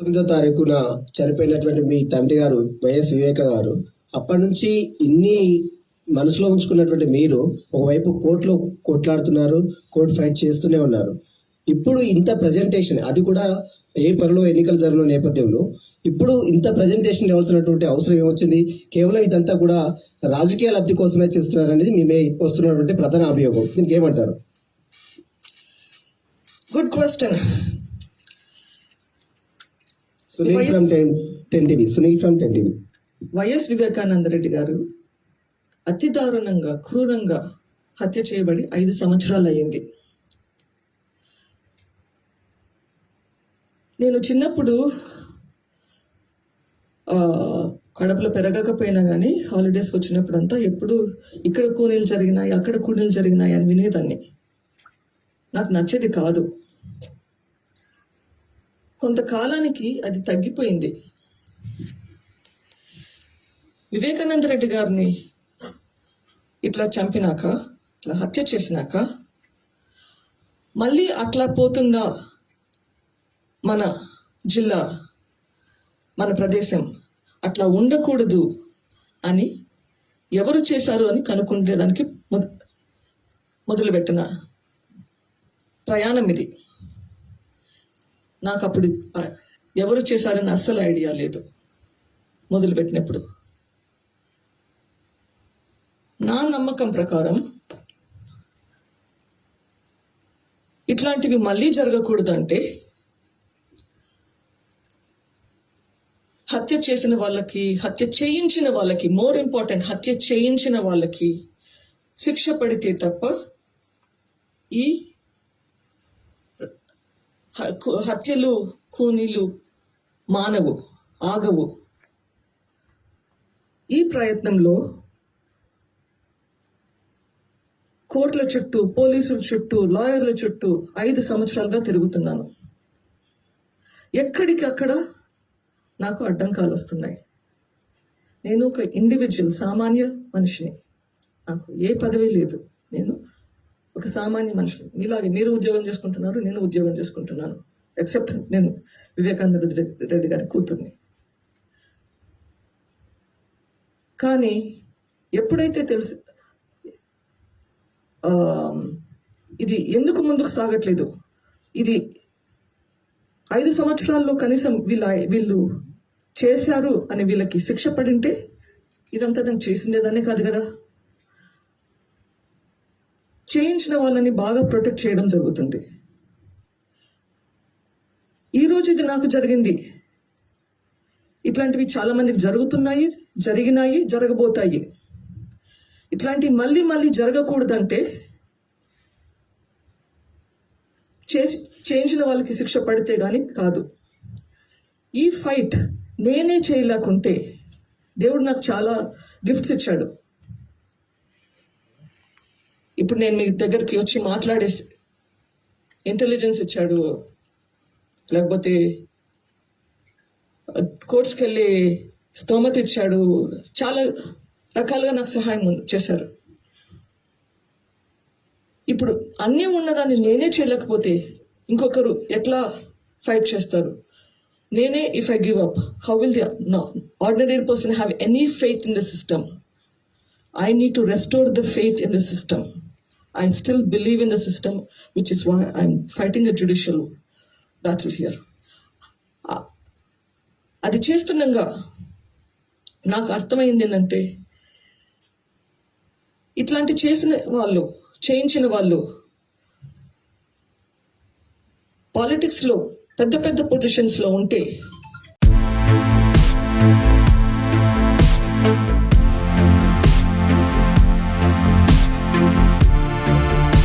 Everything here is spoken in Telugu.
9వ తారీఖున చనిపోయినటువంటి మీ తండ్రి గారు వైఎస్ వివేక గారు అప్పటి నుంచి ఇన్ని మనసులో ఉంచుకున్నటువంటి మీరు ఒకవైపు కోర్టులో కొట్లాడుతున్నారు, కోర్టు ఫైట్ చేస్తూనే ఉన్నారు. ఇప్పుడు ఇంత ప్రజెంటేషన్, అది కూడా ఏప్రిల్లో ఎన్నికలు జరిగిన నేపథ్యంలో ఇప్పుడు ఇంత ప్రజెంటేషన్ ఇవ్వాల్సినటువంటి అవసరం ఏమొచ్చింది? కేవలం ఇదంతా కూడా రాజకీయ లబ్ధి కోసమే చేస్తున్నారు అనేది మేమే వస్తున్నటువంటి ప్రధాన అభియోగం. దీనికి ఏమంటారు? Good question. Sunil from 10 TV. YS Vivekananda Reddy గారు అతి దారుణంగా, క్రూరంగా హత్య చేయబడి 5 సంవత్సరాలు అయ్యింది. నేను చిన్నప్పుడు కడపలో పెరగకపోయినా కానీ హాలిడేస్ వచ్చినప్పుడు అంతా ఎప్పుడు ఇక్కడ కూనీలు జరిగినాయి, అక్కడ కూనీలు జరిగినాయి అని వినేదాన్ని. నాకు నచ్చేది కాదు. కొంతకాలానికి అది తగ్గిపోయింది. వివేకానంద రెడ్డి గారిని ఇట్లా చంపినాక, ఇట్లా హత్య చేసినాక మళ్ళీ అట్లా పోతుందా మన జిల్లా, మన ప్రదేశం? అట్లా ఉండకూడదు అని ఎవరు చేశారు అని కనుక్కుంటేదానికి మొదలుపెట్టిన ప్రయాణం ఇది. నాకు అప్పుడు ఎవరు చేశారని అస్సలు ఐడియా లేదు మొదలుపెట్టినప్పుడు. నా నమ్మకం ప్రకారం ఇట్లాంటివి మళ్ళీ జరగకూడదంటే హత్య చేసిన వాళ్ళకి, హత్య చేయించిన వాళ్ళకి, మోర్ ఇంపార్టెంట్ హత్య చేయించిన వాళ్ళకి శిక్ష పడితే తప్ప ఈ హత్యలు, కూనీలు మానవు, ఆగవు. ఈ ప్రయత్నంలో కోర్టుల చుట్టూ, పోలీసుల చుట్టూ, లాయర్ల చుట్టూ 5 సంవత్సరాలుగా తిరుగుతున్నాను. ఎక్కడికక్కడ నాకు అడ్డంకాలు వస్తున్నాయి. నేను ఒక ఇండివిజువల్, సామాన్య మనిషిని. నాకు ఏ పదవి లేదు. నేను ఒక సామాన్య మనిషిని. మీలాగే మీరు ఉద్యోగం చేసుకుంటున్నారు, నేను ఉద్యోగం చేసుకుంటున్నాను. ఎక్సెప్ట్ నేను వివేకానంద రెడ్డి గారి కూతుర్ని. కానీ ఎప్పుడైతే తెలిసి ఇది ఎందుకు ముందుకు సాగట్లేదు, ఇది 5 సంవత్సరాల్లో కనీసం వీళ్ళు చేశారు అని వీళ్ళకి శిక్ష పడింటే ఇదంతా నేను చేసిండేదాన్నే కాదు కదా. చేయించిన వాళ్ళని బాగా ప్రొటెక్ట్ చేయడం జరుగుతుంది. ఈరోజు ఇది నాకు జరిగింది. ఇట్లాంటివి చాలా మందికి జరుగుతున్నాయి, జరిగినాయి, జరగబోతాయి. ఇట్లాంటివి మళ్ళీ మళ్ళీ జరగకూడదంటే చేయించిన వాళ్ళకి శిక్ష పడితే గాని కాదు. ఈ ఫైట్ నేనే చేయలేకుంటే, దేవుడు నాకు చాలా గిఫ్ట్స్ ఇచ్చాడు. ఇప్పుడు నేను మీ దగ్గరికి వచ్చి మాట్లాడే ఇంటెలిజెన్స్ ఇచ్చాడు, లేకపోతే కోర్ట్స్కి వెళ్ళి స్తోమత ఇచ్చాడు, చాలా రకాలుగా నాకు సహాయం చేశారు. ఇప్పుడు అన్నీ ఉన్నదాన్ని నేనే చేయలేకపోతే ఇంకొకరు ఎట్లా ఫైట్ చేస్తారు? నేనే, if I give up, how will the ordinary person have any faith in the system? I need to restore the faith in the system. I still believe in the system, which is why I'm fighting a judicial battle here. అది చేస్తుండగా నాకు అర్థమైంది ఏంటంటే, ఇట్లాంటి చేసిన వాళ్ళు, చేయించిన వాళ్ళు పాలిటిక్స్లో పెద్ద పెద్ద పొజిషన్స్లో ఉంటే